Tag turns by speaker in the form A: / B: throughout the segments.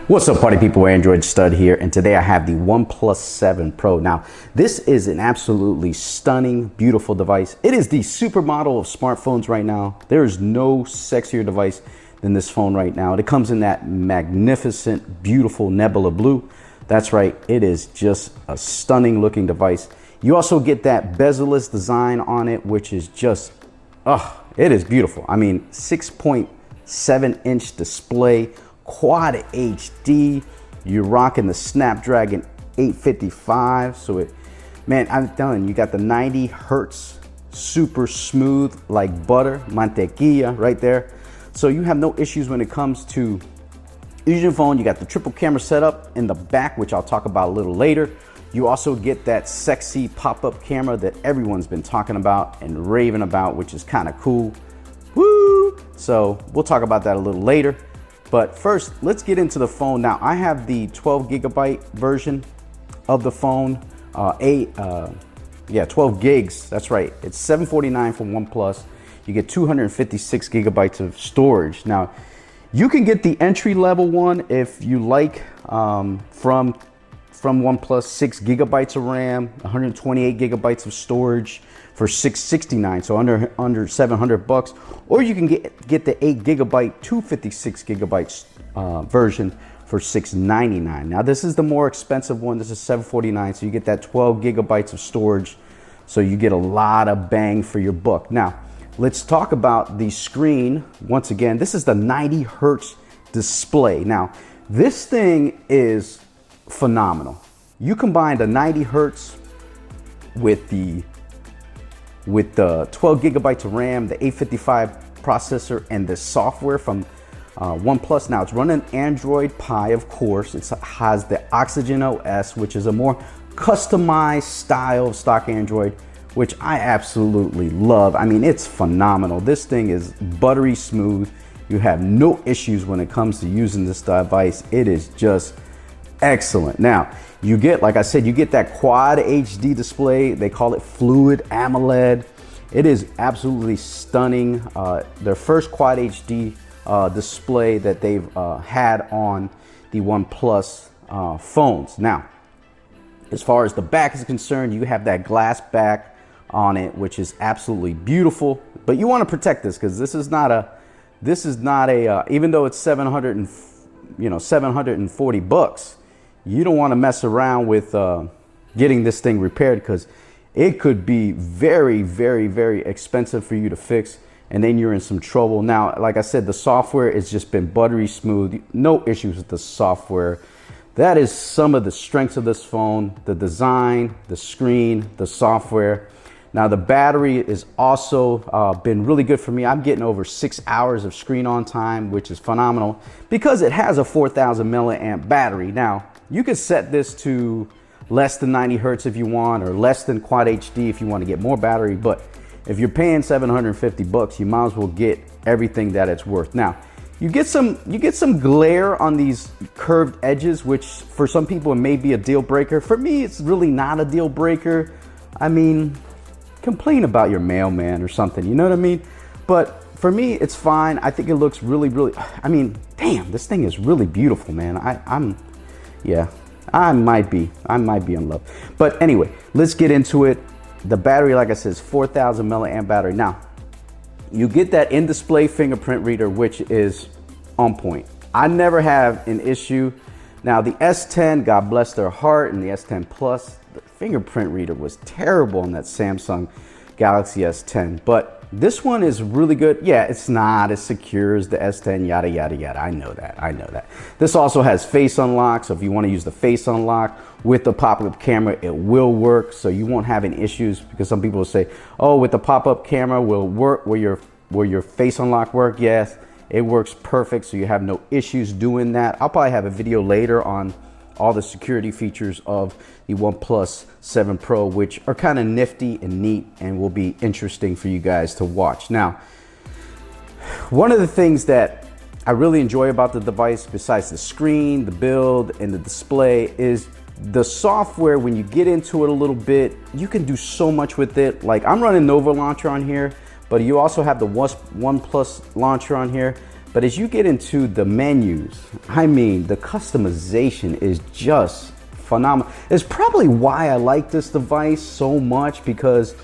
A: What's up, party people? Android Stud here, and today I have the OnePlus 7 Pro. Now, this is an absolutely stunning, beautiful device. It is the supermodel of smartphones right now. There is no sexier device than this phone right now. It comes in that magnificent, beautiful nebula blue. That's right, it is just a stunning looking device. You also get that bezel-ess design on it, which is just, it is beautiful. I mean, 6.7-inch display, Quad HD, you're rocking the Snapdragon 855. So man, I'm telling you, you got the 90 hertz, super smooth like butter, mantequilla right there. So you have no issues when it comes to using your phone. You got the triple camera setup in the back, which I'll talk about a little later. You also get that sexy pop-up camera that everyone's been talking about and raving about, which is kind of cool. Woo! So we'll talk about that a little later. But first, let's get into the phone. Now, I have the 12 gigabyte version of the phone. 12 gigs, that's right. It's $749 from OnePlus. You get 256 gigabytes of storage. Now, you can get the entry level one if you like, from OnePlus, 6 gigabytes of RAM, 128 gigabytes of storage for $669, so under 700 bucks. Or you can get the 8 gigabyte 256 gigabytes version for $699. Now this is the more expensive one. This is $749, so you get that 12 gigabytes of storage, so you get a lot of bang for your buck. Now let's talk about the screen. Once again, this is the 90 hertz display. Now this thing is phenomenal. You combine the 90 hertz with the 12 gigabytes of RAM, the 855 processor, and the software from OnePlus. Now it's running Android Pie, of course. It has the OxygenOS, which is a more customized style of stock Android, which I absolutely love. I mean, it's phenomenal. This thing is buttery smooth. You have no issues when it comes to using this device. It is just excellent. Now, you get, like I said, you get that Quad HD display. They call it Fluid AMOLED. It is absolutely stunning. Their first Quad HD display that they've had on the OnePlus phones. Now, as far as the back is concerned, you have that glass back on it, which is absolutely beautiful. But you want to protect this because this is not a even though it's 740 bucks. You don't want to mess around with getting this thing repaired, because it could be very, very, very expensive for you to fix, and then you're in some trouble. Now, like I said, the software has just been buttery smooth. No issues with the software. That is some of the strengths of this phone: the design, the screen, the software. Now, the battery is also been really good for me. I'm getting over 6 hours of screen on time, which is phenomenal because it has a 4,000 milliamp battery. Now, you can set this to less than 90 hertz if you want, or less than Quad HD if you want to get more battery. But if you're paying 750 bucks, you might as well get everything that it's worth. Now, you get some glare on these curved edges, which for some people it may be a deal breaker. For me, it's really not a deal breaker. I mean, complain about your mailman or something, you know what I mean? But for me, it's fine. I think it looks really, I mean, damn, this thing is really beautiful, man. I might be in love. But anyway, let's get into it. The battery, like I said, is 4,000 milliamp battery. Now, you get that in-display fingerprint reader, which is on point. I never have an issue. Now, the S10, God bless their heart, and the S10 Plus, the fingerprint reader was terrible on that Samsung Galaxy S10. But this one is really good. Yeah, it's not as secure as the S10, yada, yada, yada. I know that. This also has face unlock. So if you want to use the face unlock with the pop-up camera, it will work. So you won't have any issues, because some people will say, oh, with the pop-up camera will work, will your face unlock work? Yes, it works perfect. So you have no issues doing that. I'll probably have a video later on all the security features of the OnePlus 7 Pro, which are kind of nifty and neat and will be interesting for you guys to watch. Now, one of the things that I really enjoy about the device, besides the screen, the build, and the display, is the software. When you get into it a little bit, you can do so much with it. Like, I'm running Nova Launcher on here, but you also have the OnePlus Launcher on here. But as you get into the menus, I mean, the customization is just phenomenal. It's probably why I like this device so much, because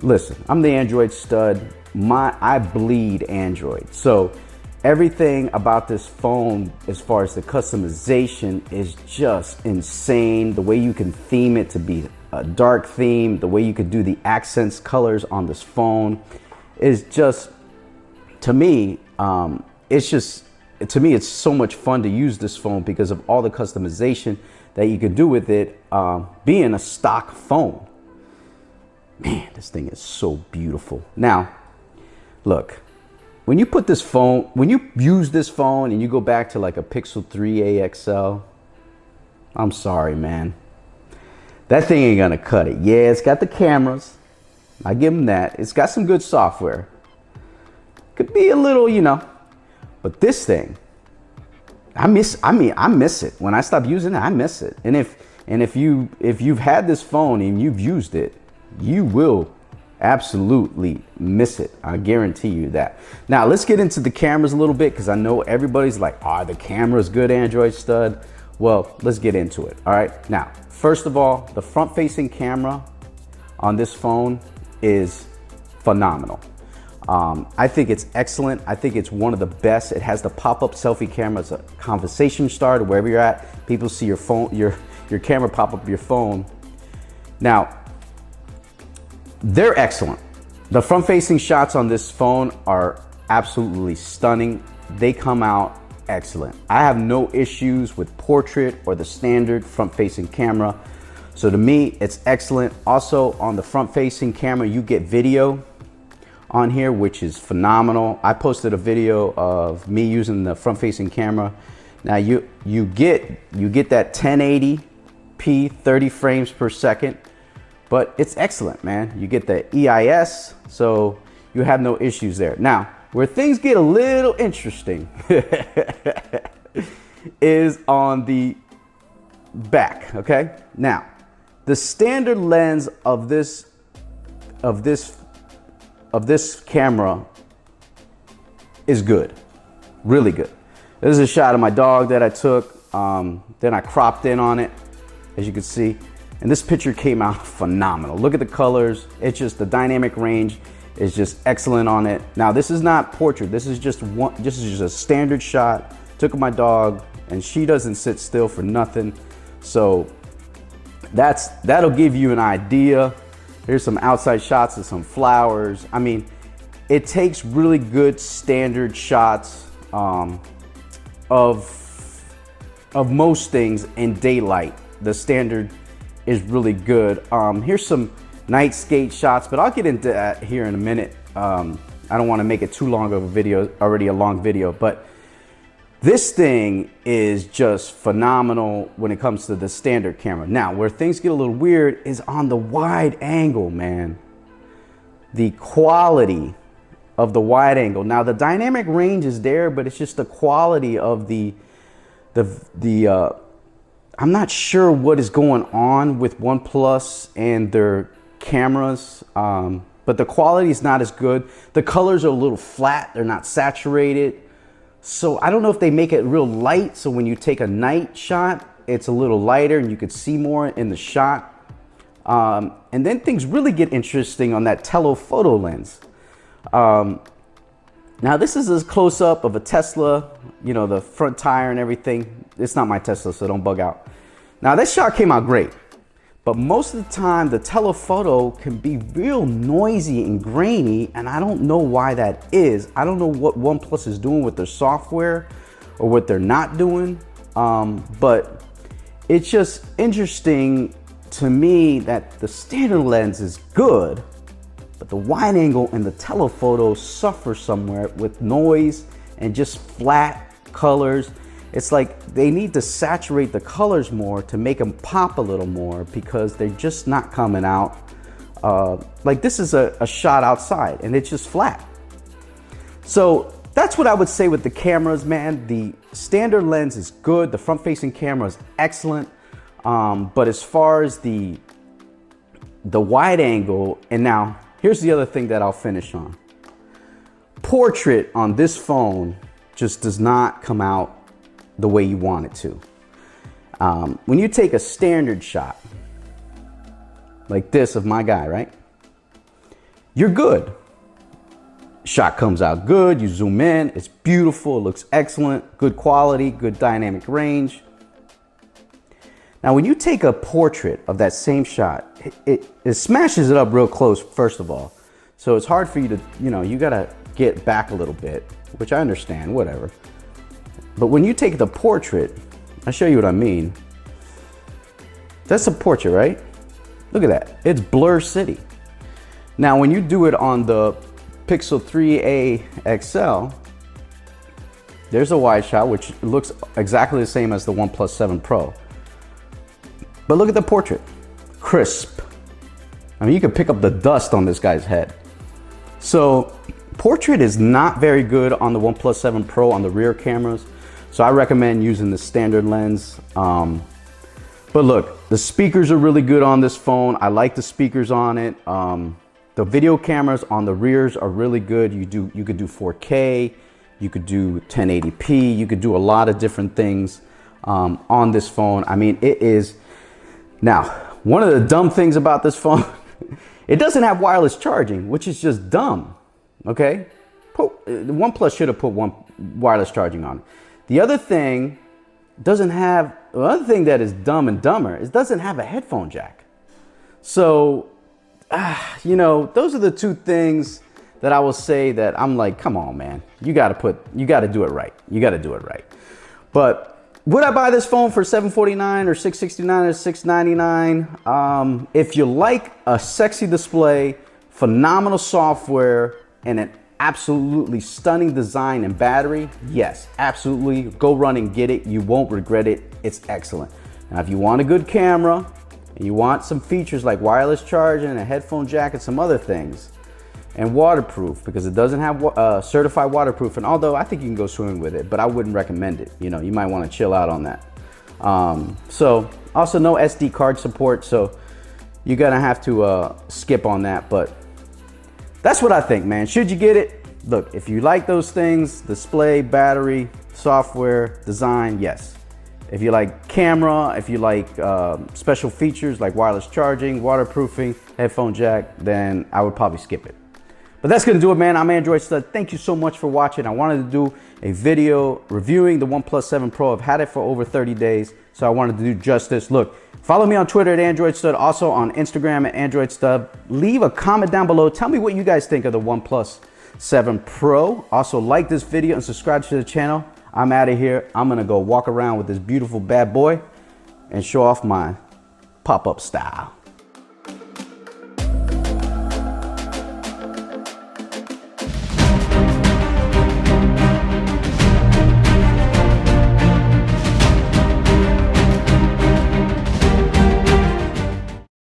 A: listen, I'm the Android stud. I bleed Android. So everything about this phone, as far as the customization, is just insane. The way you can theme it to be a dark theme, the way you could do the accents colors on this phone is just, to me, it's so much fun to use this phone because of all the customization that you can do with it, being a stock phone. Man, this thing is so beautiful. Now, look, when you put this phone, when you use this phone and you go back to like a Pixel 3a XL, I'm sorry, man. That thing ain't gonna cut it. Yeah, it's got the cameras. I give them that. It's got some good software. Could be a little, you know, but this thing, I miss it. When I stop using it, I miss it. And if you've had this phone and you've used it, you will absolutely miss it. I guarantee you that. Now let's get into the cameras a little bit, because I know everybody's like, are the cameras good, Android stud? Well, let's get into it. All right. Now, first of all, the front-facing camera on this phone is phenomenal. I think it's excellent. I think it's one of the best. It has the pop-up selfie camera as a conversation starter. Wherever you're at, people see your phone, your camera pop up your phone. Now, they're excellent. The front-facing shots on this phone are absolutely stunning. They come out excellent. I have no issues with portrait or the standard front-facing camera. So to me, it's excellent. Also, on the front-facing camera, you get video on here, which is phenomenal. I posted a video of me using the front-facing camera. Now you get that 1080p 30 frames per second, but it's excellent, man. You get the EIS, so you have no issues there. Now, where things get a little interesting is on the back. Okay, now the standard lens of this camera is good, really good. This is a shot of my dog that I took. Then I cropped in on it, as you can see, and this picture came out phenomenal. Look at the colors. It's just the dynamic range is just excellent on it. Now, this is not portrait. This is just a standard shot. Took my dog, and she doesn't sit still for nothing. So that'll give you an idea. Here's some outside shots of some flowers. I mean, it takes really good standard shots of most things in daylight. The standard is really good. Here's some night skate shots, but I'll get into that here in a minute. I don't want to make it too long of a video, already a long video, but this thing is just phenomenal when it comes to the standard camera. Now, where things get a little weird is on the wide angle, man. The quality of the wide angle. Now, the dynamic range is there, but it's just the quality of I'm not sure what is going on with OnePlus and their cameras, but the quality is not as good. The colors are a little flat. They're not saturated. So I don't know if they make it real light, so when you take a night shot, it's a little lighter and you could see more in the shot. And then things really get interesting on that telephoto lens. Now this is a close-up of a Tesla, you know, the front tire and everything. It's not my Tesla, so don't bug out. Now this shot came out great, but most of the time the telephoto can be real noisy and grainy, and I don't know why that is. I don't know what OnePlus is doing with their software or what they're not doing, but it's just interesting to me that the standard lens is good, but the wide angle and the telephoto suffer somewhere with noise and just flat colors. It's like they need to saturate the colors more to make them pop a little more, because they're just not coming out. Like this is a shot outside and it's just flat. So that's what I would say with the cameras, man. The standard lens is good. The front-facing camera is excellent. But as far as the wide angle, and now here's the other thing that I'll finish on. Portrait on this phone just does not come out the way you want it to. When you take a standard shot like this of my guy, right? You're good. Shot comes out good, you zoom in, it's beautiful, it looks excellent, good quality, good dynamic range. Now, when you take a portrait of that same shot, it smashes it up real close, first of all. So it's hard for you to, you gotta get back a little bit, which I understand, whatever. But when you take the portrait, I'll show you what I mean. That's a portrait, right? Look at that, it's Blur City. Now, when you do it on the Pixel 3a XL, there's a wide shot, which looks exactly the same as the OnePlus 7 Pro. But look at the portrait, crisp. I mean, you can pick up the dust on this guy's head. So portrait is not very good on the OnePlus 7 Pro on the rear cameras. So I recommend using the standard lens. But look, the speakers are really good on this phone. I like the speakers on it. The video cameras on the rears are really good. You could do 4K, you could do 1080p, you could do a lot of different things on this phone. I mean, it is. Now, one of the dumb things about this phone, it doesn't have wireless charging, which is just dumb, okay? OnePlus should have put wireless charging on it. The other thing that is dumb and dumber is it doesn't have a headphone jack. So, those are the two things that I will say that I'm like, come on, man, you got to do it right. You got to do it right. But would I buy this phone for $749 or $669 or $699? If you like a sexy display, phenomenal software, and an absolutely stunning design and battery, yes, absolutely. Go run and get it. You won't regret it. It's excellent. Now, if you want a good camera and you want some features like wireless charging and a headphone jack and some other things, and waterproof, because it doesn't have certified waterproof, and although I think you can go swimming with it, but I wouldn't recommend it. You might want to chill out on that. So also no SD card support, so you're gonna have to skip on that. But that's what I think, man. Should you get it? Look, if you like those things, display, battery, software, design, yes. If you like camera, if you like special features like wireless charging, waterproofing, headphone jack, then I would probably skip it. But that's gonna do it, man. I'm Android Stud. Thank you so much for watching. I wanted to do a video reviewing the OnePlus 7 Pro. I've had it for over 30 days, so I wanted to do justice. Look, follow me on Twitter at Android Stud, also on Instagram at Android Stud. Leave a comment down below. Tell me what you guys think of the OnePlus 7 Pro. Also, like this video and subscribe to the channel. I'm out of here. I'm gonna go walk around with this beautiful bad boy and show off my pop-up style.